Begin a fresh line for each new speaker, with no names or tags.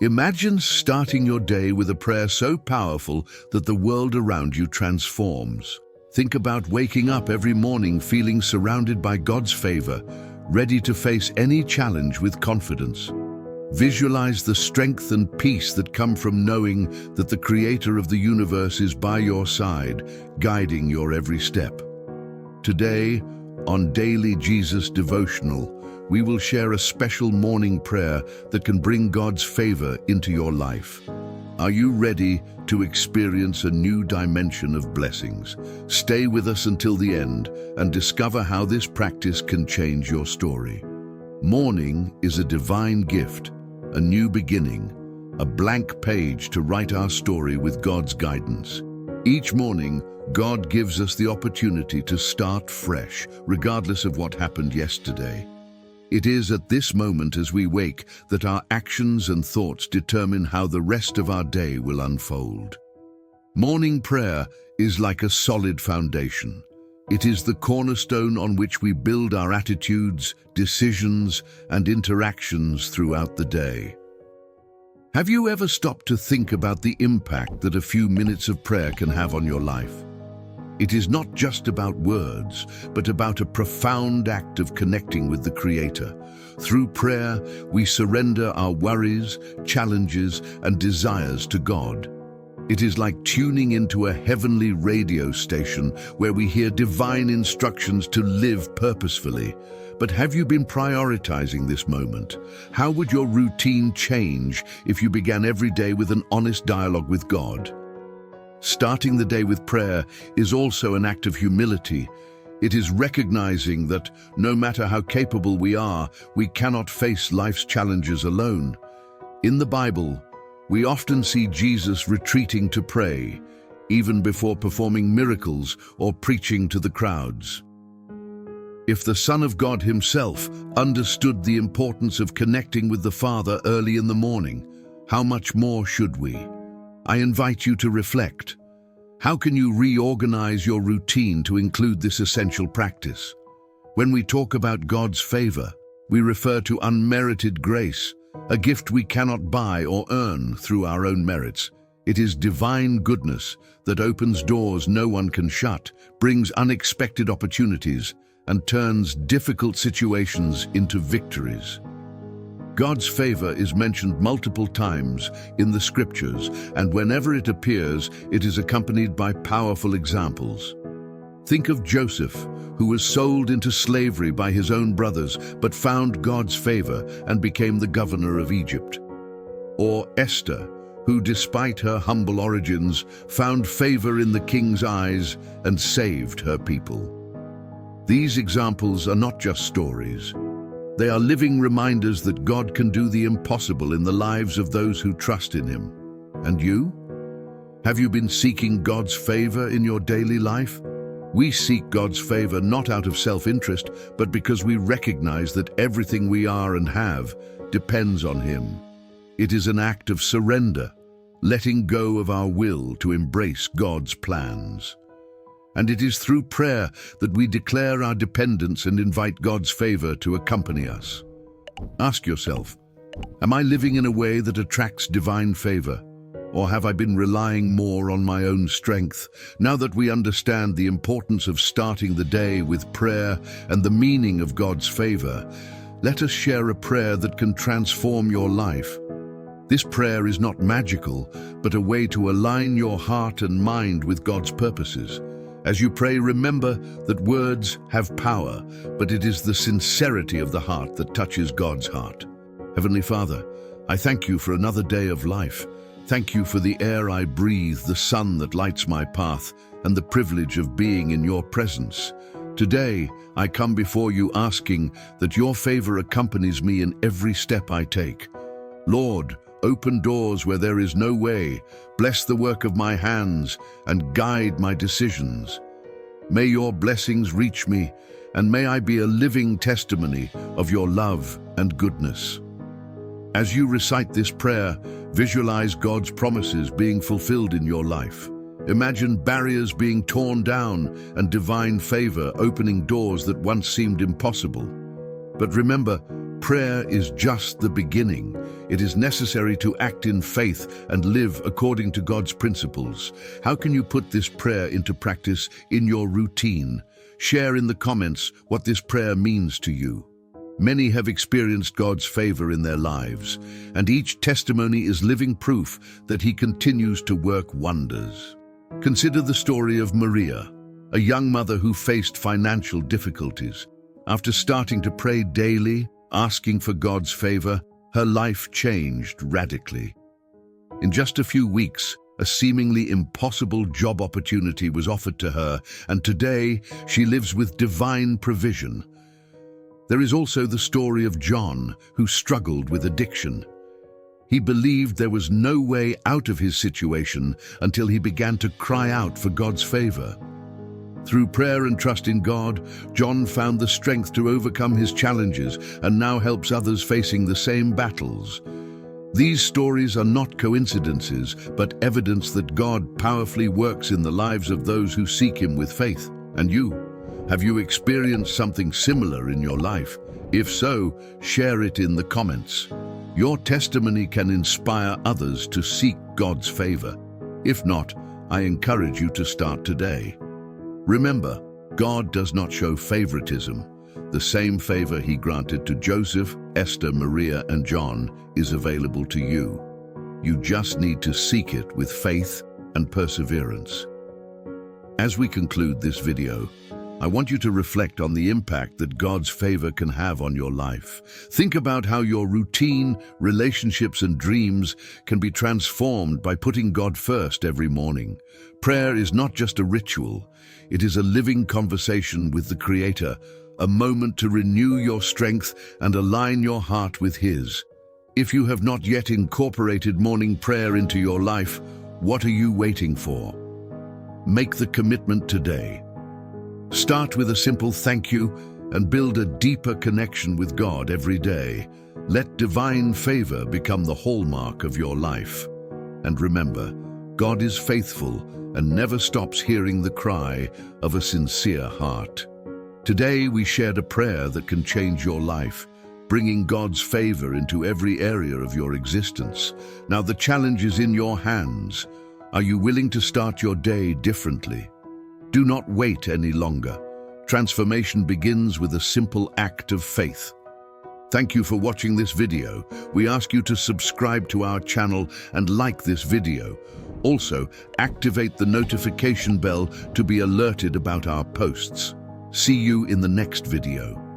Imagine starting your day with a prayer so powerful that the world around you transforms. Think about waking up every morning feeling surrounded by God's favor, ready to face any challenge with confidence. Visualize the strength and peace that come from knowing that the Creator of the universe is by your side, guiding your every step. Today, on Daily Jesus Devotional, we will share a special morning prayer that can bring God's favor into your life. Are you ready to experience a new dimension of blessings? Stay with us until the end and discover how this practice can change your story. Morning is a divine gift, a new beginning, a blank page to write our story with God's guidance. Each morning, God gives us the opportunity to start fresh, regardless of what happened yesterday. It is at this moment as we wake that our actions and thoughts determine how the rest of our day will unfold. Morning prayer is like a solid foundation. It is the cornerstone on which we build our attitudes, decisions, and interactions throughout the day. Have you ever stopped to think about the impact that a few minutes of prayer can have on your life? It is not just about words, but about a profound act of connecting with the Creator. Through prayer, we surrender our worries, challenges, and desires to God. It is like tuning into a heavenly radio station where we hear divine instructions to live purposefully. But have you been prioritizing this moment? How would your routine change if you began every day with an honest dialogue with God? Starting the day with prayer is also an act of humility. It is recognizing that no matter how capable we are, we cannot face life's challenges alone. In the Bible, we often see Jesus retreating to pray, even before performing miracles or preaching to the crowds. If the Son of God himself understood the importance of connecting with the Father early in the morning, how much more should we? I invite you to reflect. How can you reorganize your routine to include this essential practice? When we talk about God's favor, we refer to unmerited grace, a gift we cannot buy or earn through our own merits. It is divine goodness that opens doors no one can shut, brings unexpected opportunities, and turns difficult situations into victories. God's favor is mentioned multiple times in the scriptures, and whenever it appears, it is accompanied by powerful examples. Think of Joseph, who was sold into slavery by his own brothers, but found God's favor and became the governor of Egypt. Or Esther, who, despite her humble origins, found favor in the king's eyes and saved her people. These examples are not just stories. They are living reminders that God can do the impossible in the lives of those who trust in Him. And you? Have you been seeking God's favor in your daily life? We seek God's favor not out of self-interest, but because we recognize that everything we are and have depends on Him. It is an act of surrender, letting go of our will to embrace God's plans. And it is through prayer that we declare our dependence and invite God's favor to accompany us. Ask yourself, am I living in a way that attracts divine favor? Or have I been relying more on my own strength? Now that we understand the importance of starting the day with prayer and the meaning of God's favor, let us share a prayer that can transform your life. This prayer is not magical, but a way to align your heart and mind with God's purposes. As you pray, remember that words have power, but it is the sincerity of the heart that touches God's heart. Heavenly Father, I thank you for another day of life. Thank you for the air I breathe, the sun that lights my path, and the privilege of being in your presence. Today, I come before you asking that your favor accompanies me in every step I take. Lord, open doors where there is no way, bless the work of my hands, and guide my decisions. May your blessings reach me, and may I be a living testimony of your love and goodness. As you recite this prayer, visualize God's promises being fulfilled in your life. Imagine barriers being torn down and divine favor opening doors that once seemed impossible. But remember, Prayer is just the beginning. It is necessary to act in faith and live according to God's principles. How can you put this prayer into practice in your routine? Share in the comments what this prayer means to you. Many have experienced God's favor in their lives, and each testimony is living proof that He continues to work wonders. Consider the story of Maria, a young mother who faced financial difficulties. After starting to pray daily, asking for God's favor, her life changed radically. In just a few weeks, a seemingly impossible job opportunity was offered to her, and today she lives with divine provision. There is also the story of John, who struggled with addiction. He believed there was no way out of his situation until he began to cry out for God's favor. Through prayer and trust in God, John found the strength to overcome his challenges and now helps others facing the same battles. These stories are not coincidences, but evidence that God powerfully works in the lives of those who seek Him with faith. And you? Have you experienced something similar in your life? If so, share it in the comments. Your testimony can inspire others to seek God's favor. If not, I encourage you to start today. Remember, God does not show favoritism. The same favor He granted to Joseph, Esther, Maria, and John is available to you. You just need to seek it with faith and perseverance. As we conclude this video, I want you to reflect on the impact that God's favor can have on your life. Think about how your routine, relationships, and dreams can be transformed by putting God first every morning. Prayer is not just a ritual, it is a living conversation with the Creator, a moment to renew your strength and align your heart with His. If you have not yet incorporated morning prayer into your life, what are you waiting for? Make the commitment today. Start with a simple thank you and build a deeper connection with God every day. Let divine favor become the hallmark of your life. And remember, God is faithful and never stops hearing the cry of a sincere heart. Today we shared a prayer that can change your life, bringing God's favor into every area of your existence. Now the challenge is in your hands. Are you willing to start your day differently? Do not wait any longer. Transformation begins with a simple act of faith. Thank you for watching this video. We ask you to subscribe to our channel and like this video. Also, activate the notification bell to be alerted about our posts. See you in the next video.